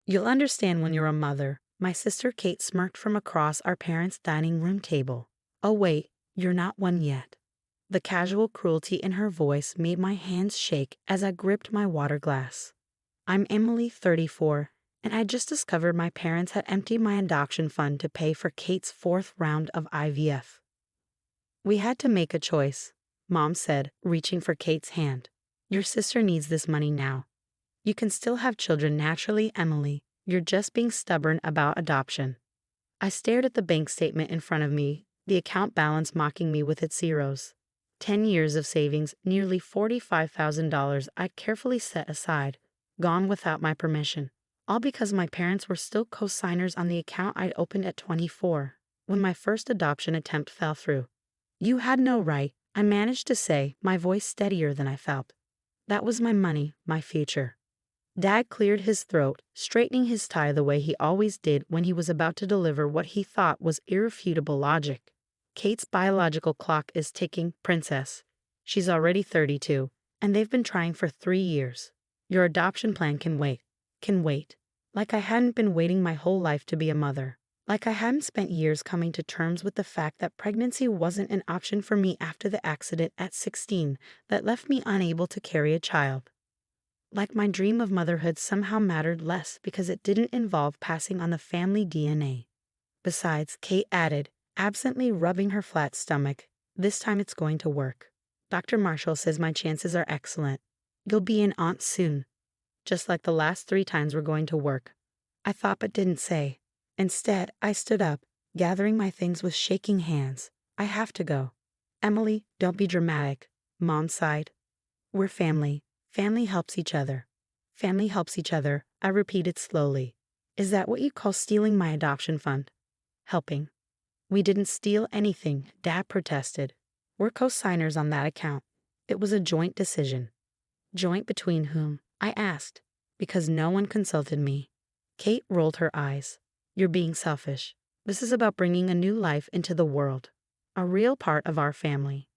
You'll understand when you're a mother, my sister Kate smirked from across our parents' dining room table. Oh wait, you're not one yet. The casual cruelty in her voice made my hands shake as I gripped my water glass. I'm Emily, 34, and I just discovered my parents had emptied my adoption fund to pay for Kate's fourth round of IVF. We had to make a choice, Mom said, reaching for Kate's hand. Your sister needs this money now. You can still have children naturally, Emily. You're just being stubborn about adoption. I stared at the bank statement in front of me, the account balance mocking me with its zeros. 10 years of savings, nearly $45,000 I carefully set aside, gone without my permission. All because my parents were still co-signers on the account I'd opened at 24, when my first adoption attempt fell through. You had no right, I managed to say, my voice steadier than I felt. That was my money, my future. Dad cleared his throat, straightening his tie the way he always did when he was about to deliver what he thought was irrefutable logic. Kate's biological clock is ticking, princess. She's already 32, and they've been trying for 3 years. Your adoption plan can wait. Can wait. Like I hadn't been waiting my whole life to be a mother. Like I hadn't spent years coming to terms with the fact that pregnancy wasn't an option for me after the accident at 16 that left me unable to carry a child. Like my dream of motherhood somehow mattered less because it didn't involve passing on the family DNA. Besides, Kate added, absently rubbing her flat stomach, this time it's going to work. Dr. Marshall says my chances are excellent. You'll be an aunt soon. Just like the last 3 times we're going to work. I thought but didn't say. Instead, I stood up, gathering my things with shaking hands. I have to go. Emily, don't be dramatic. Mom sighed. We're family. Family helps each other. Family helps each other, I repeated slowly. Is that what you call stealing my adoption fund? Helping. We didn't steal anything, Dad protested. We're co-signers on that account. It was a joint decision. Joint between whom? I asked. Because no one consulted me. Kate rolled her eyes. You're being selfish. This is about bringing a new life into the world. A real part of our family.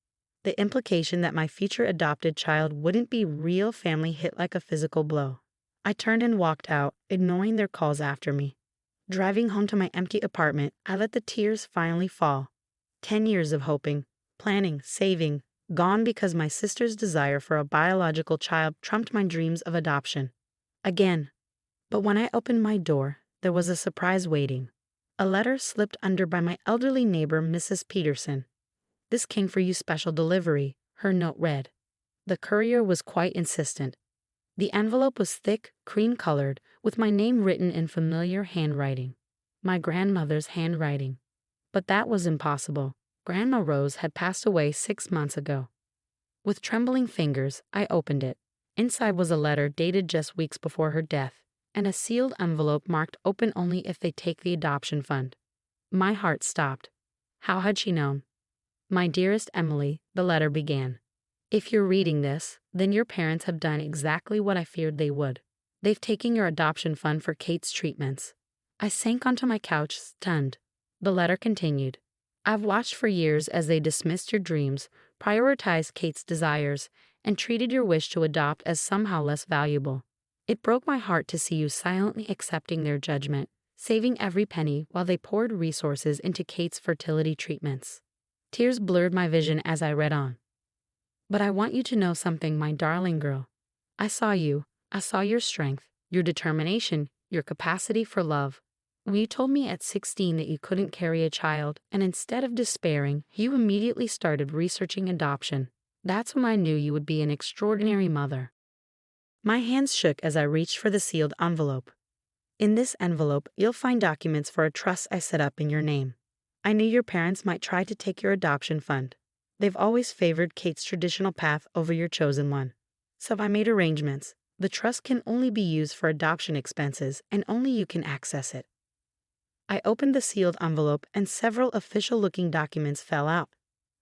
The implication that my future adopted child wouldn't be real family hit like a physical blow. I turned and walked out, ignoring their calls after me. Driving home to my empty apartment, I let the tears finally fall. 10 years of hoping, planning, saving, gone because my sister's desire for a biological child trumped my dreams of adoption. Again. But when I opened my door, there was a surprise waiting. A letter slipped under by my elderly neighbor, Mrs. Peterson. This came for you special delivery, her note read. The courier was quite insistent. The envelope was thick, cream-colored, with my name written in familiar handwriting. My grandmother's handwriting. But that was impossible. Grandma Rose had passed away 6 months ago. With trembling fingers, I opened it. Inside was a letter dated just weeks before her death, and a sealed envelope marked open only if they take the adoption fund. My heart stopped. How had she known? My dearest Emily, the letter began. If you're reading this, then your parents have done exactly what I feared they would. They've taken your adoption fund for Kate's treatments. I sank onto my couch, stunned. The letter continued. I've watched for years as they dismissed your dreams, prioritized Kate's desires, and treated your wish to adopt as somehow less valuable. It broke my heart to see you silently accepting their judgment, saving every penny while they poured resources into Kate's fertility treatments. Tears blurred my vision as I read on. But I want you to know something, my darling girl. I saw you. I saw your strength, your determination, your capacity for love. When you told me at 16 that you couldn't carry a child, and instead of despairing, you immediately started researching adoption, that's when I knew you would be an extraordinary mother. My hands shook as I reached for the sealed envelope. In this envelope, you'll find documents for a trust I set up in your name. I knew your parents might try to take your adoption fund. They've always favored Kate's traditional path over your chosen one. So I made arrangements. The trust can only be used for adoption expenses, and only you can access it. I opened the sealed envelope and several official-looking documents fell out.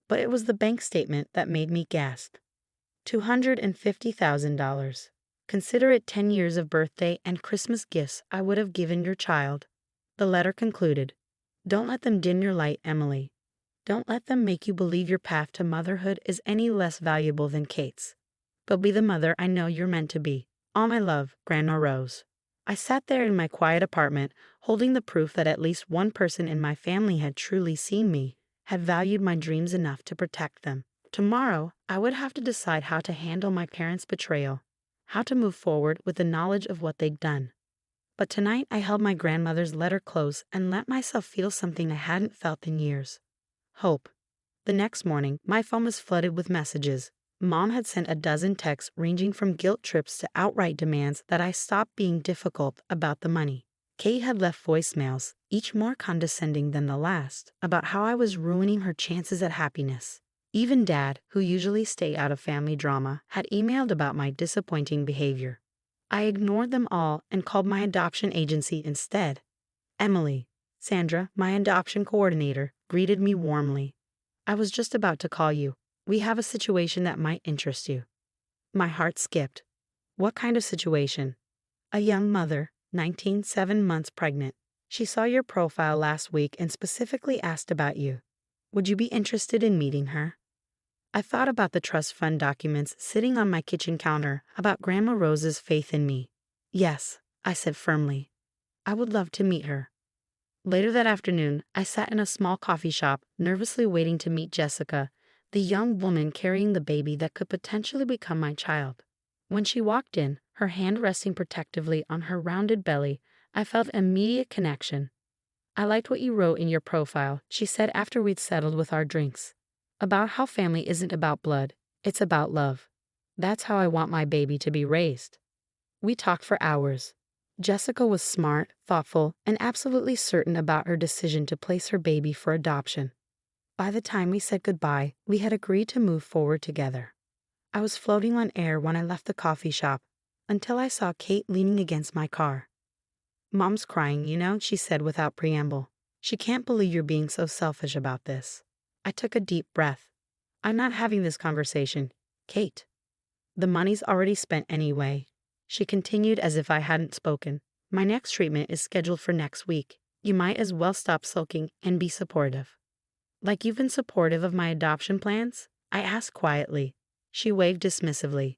But it was the bank statement that made me gasp. $250,000. Consider it 10 years of birthday and Christmas gifts I would have given your child. The letter concluded. Don't let them dim your light, Emily. Don't let them make you believe your path to motherhood is any less valuable than Kate's. But be the mother I know you're meant to be. All my love, Grandma Rose. I sat there in my quiet apartment, holding the proof that at least one person in my family had truly seen me, had valued my dreams enough to protect them. Tomorrow, I would have to decide how to handle my parents' betrayal, how to move forward with the knowledge of what they'd done. But tonight, I held my grandmother's letter close and let myself feel something I hadn't felt in years. Hope. The next morning, my phone was flooded with messages. Mom had sent a dozen texts ranging from guilt trips to outright demands that I stop being difficult about the money. Kate had left voicemails, each more condescending than the last, about how I was ruining her chances at happiness. Even Dad, who usually stayed out of family drama, had emailed about my disappointing behavior. I ignored them all and called my adoption agency instead. Emily, Sandra, my adoption coordinator, greeted me warmly. I was just about to call you. We have a situation that might interest you. My heart skipped. What kind of situation? A young mother, 19, 7 months pregnant. She saw your profile last week and specifically asked about you. Would you be interested in meeting her? I thought about the trust fund documents sitting on my kitchen counter, about Grandma Rose's faith in me. Yes, I said firmly. I would love to meet her. Later that afternoon, I sat in a small coffee shop, nervously waiting to meet Jessica, the young woman carrying the baby that could potentially become my child. When she walked in, her hand resting protectively on her rounded belly, I felt an immediate connection. I liked what you wrote in your profile, she said after we'd settled with our drinks. About how family isn't about blood, it's about love. That's how I want my baby to be raised. We talked for hours. Jessica was smart, thoughtful, and absolutely certain about her decision to place her baby for adoption. By the time we said goodbye, we had agreed to move forward together. I was floating on air when I left the coffee shop, until I saw Kate leaning against my car. Mom's crying, she said without preamble. She can't believe you're being so selfish about this. I took a deep breath. I'm not having this conversation, Kate. The money's already spent anyway. She continued as if I hadn't spoken. My next treatment is scheduled for next week. You might as well stop sulking and be supportive. Like you've been supportive of my adoption plans? I asked quietly. She waved dismissively.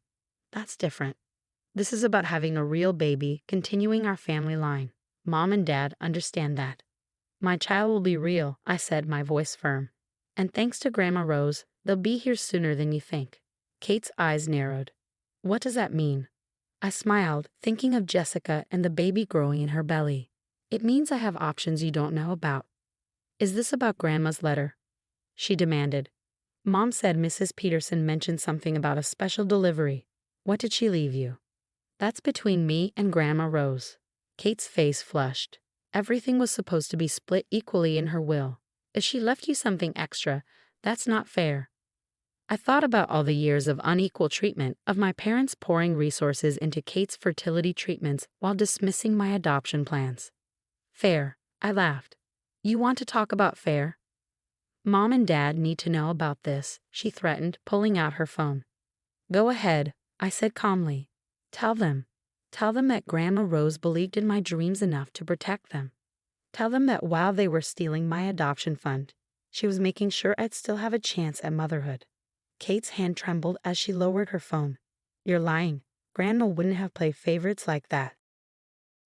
That's different. This is about having a real baby, continuing our family line. Mom and Dad understand that. My child will be real, I said, my voice firm. And thanks to Grandma Rose, they'll be here sooner than you think. Kate's eyes narrowed. What does that mean? I smiled, thinking of Jessica and the baby growing in her belly. It means I have options you don't know about. Is this about Grandma's letter? She demanded. Mom said Mrs. Peterson mentioned something about a special delivery. What did she leave you? That's between me and Grandma Rose. Kate's face flushed. Everything was supposed to be split equally in her will. If she left you something extra, that's not fair. I thought about all the years of unequal treatment, of my parents pouring resources into Kate's fertility treatments while dismissing my adoption plans. Fair, I laughed. You want to talk about fair? Mom and Dad need to know about this, she threatened, pulling out her phone. Go ahead, I said calmly. Tell them. Tell them that Grandma Rose believed in my dreams enough to protect them. Tell them that while they were stealing my adoption fund, she was making sure I'd still have a chance at motherhood. Kate's hand trembled as she lowered her phone. You're lying. Grandma wouldn't have played favorites like that.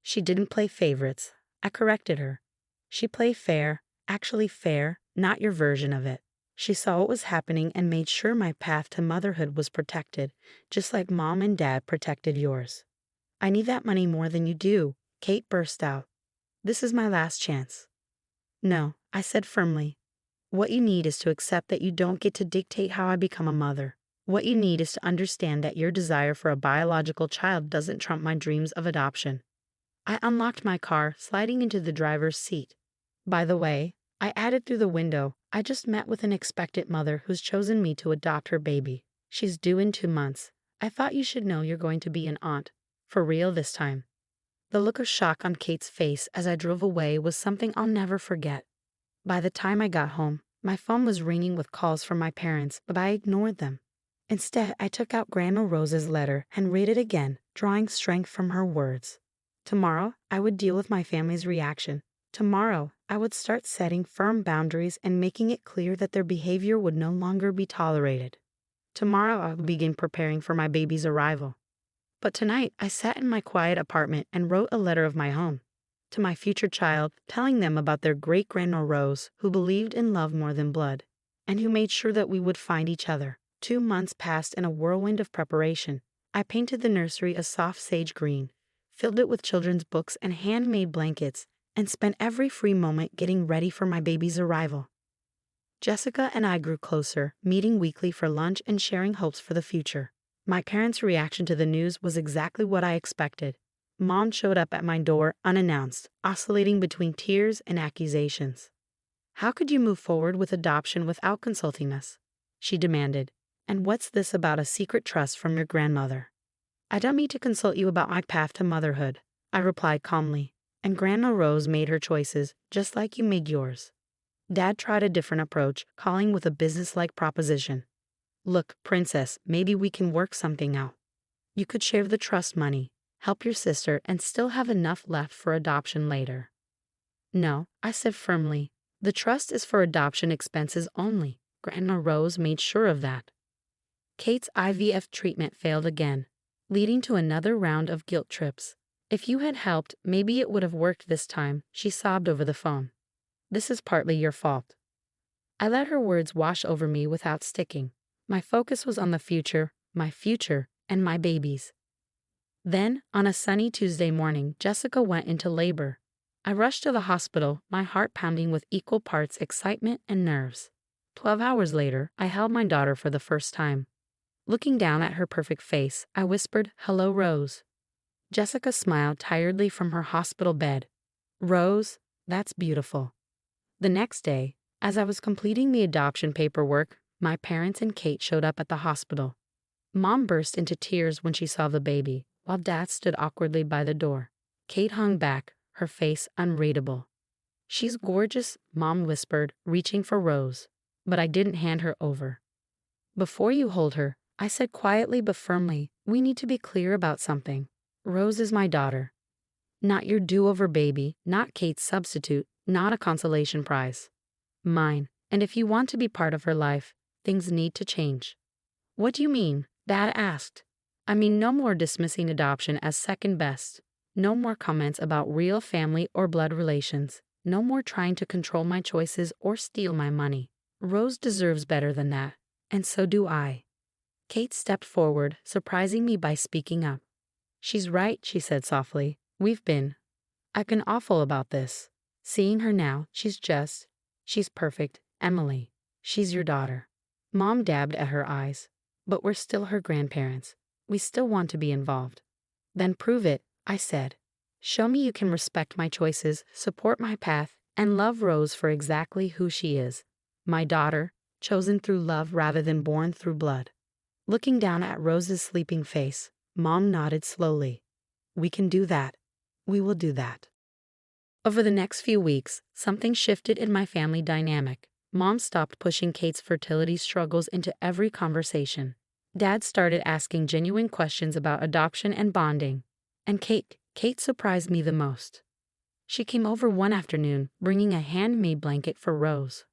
She didn't play favorites. I corrected her. She played fair, actually fair, not your version of it. She saw what was happening and made sure my path to motherhood was protected, just like Mom and Dad protected yours. I need that money more than you do, Kate burst out. This is my last chance. No, I said firmly. What you need is to accept that you don't get to dictate how I become a mother. What you need is to understand that your desire for a biological child doesn't trump my dreams of adoption. I unlocked my car, sliding into the driver's seat. By the way, I added through the window, I just met with an expectant mother who's chosen me to adopt her baby. She's due in 2 months. I thought you should know you're going to be an aunt. For real this time. The look of shock on Kate's face as I drove away was something I'll never forget. By the time I got home, my phone was ringing with calls from my parents, but I ignored them. Instead, I took out Grandma Rose's letter and read it again, drawing strength from her words. Tomorrow, I would deal with my family's reaction. Tomorrow, I would start setting firm boundaries and making it clear that their behavior would no longer be tolerated. Tomorrow, I would begin preparing for my baby's arrival. But tonight, I sat in my quiet apartment and wrote a letter of my own to my future child, telling them about their great-grandma Rose, who believed in love more than blood, and who made sure that we would find each other. 2 months passed in a whirlwind of preparation. I painted the nursery a soft sage green, filled it with children's books and handmade blankets, and spent every free moment getting ready for my baby's arrival. Jessica and I grew closer, meeting weekly for lunch and sharing hopes for the future. My parents' reaction to the news was exactly what I expected. Mom showed up at my door unannounced, oscillating between tears and accusations. "How could you move forward with adoption without consulting us?" she demanded. "And what's this about a secret trust from your grandmother?" "I don't need to consult you about my path to motherhood," I replied calmly. "And Grandma Rose made her choices, just like you made yours." Dad tried a different approach, calling with a business-like proposition. "Look, Princess, maybe we can work something out. You could share the trust money, help your sister, and still have enough left for adoption later." "No," I said firmly. "The trust is for adoption expenses only. Grandma Rose made sure of that." Kate's IVF treatment failed again, leading to another round of guilt trips. "If you had helped, maybe it would have worked this time," she sobbed over the phone. "This is partly your fault." I let her words wash over me without sticking. My focus was on the future, and my babies. Then, on a sunny Tuesday morning, Jessica went into labor. I rushed to the hospital, my heart pounding with equal parts excitement and nerves. 12 hours later, I held my daughter for the first time. Looking down at her perfect face, I whispered, "Hello, Rose." Jessica smiled tiredly from her hospital bed. "Rose, that's beautiful." The next day, as I was completing the adoption paperwork, my parents and Kate showed up at the hospital. Mom burst into tears when she saw the baby, while Dad stood awkwardly by the door. Kate hung back, her face unreadable. "She's gorgeous," Mom whispered, reaching for Rose. But I didn't hand her over. "Before you hold her," I said quietly but firmly, "we need to be clear about something. Rose is my daughter. Not your do-over baby, not Kate's substitute, not a consolation prize. Mine, and if you want to be part of her life, things need to change." "What do you mean?" Dad asked. "I mean no more dismissing adoption as second best. No more comments about real family or blood relations. No more trying to control my choices or steal my money. Rose deserves better than that, and so do I." Kate stepped forward, surprising me by speaking up. "She's right," she said softly. I've been awful about this. Seeing her now, she's perfect, Emily. She's your daughter." Mom dabbed at her eyes. "But we're still her grandparents. We still want to be involved." "Then prove it," I said. "Show me you can respect my choices, support my path, and love Rose for exactly who she is. My daughter, chosen through love rather than born through blood." Looking down at Rose's sleeping face, Mom nodded slowly. "We can do that. We will do that." Over the next few weeks, something shifted in my family dynamic. Mom stopped pushing Kate's fertility struggles into every conversation. Dad started asking genuine questions about adoption and bonding. And Kate surprised me the most. She came over one afternoon, bringing a handmade blanket for Rose.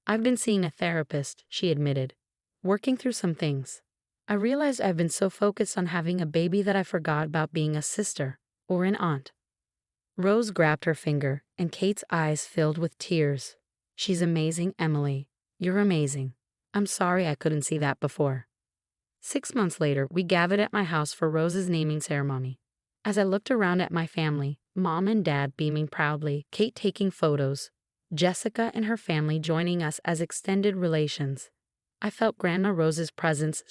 "I've been seeing a therapist," she admitted, "working through some things. I realized I've been so focused on having a baby that I forgot about being a sister or an aunt." Rose grabbed her finger, and Kate's eyes filled with tears. "She's amazing, Emily. You're amazing. I'm sorry I couldn't see that before." 6 months later, we gathered at my house for Rose's naming ceremony. As I looked around at my family, Mom and Dad beaming proudly, Kate taking photos, Jessica and her family joining us as extended relations, I felt Grandma Rose's presence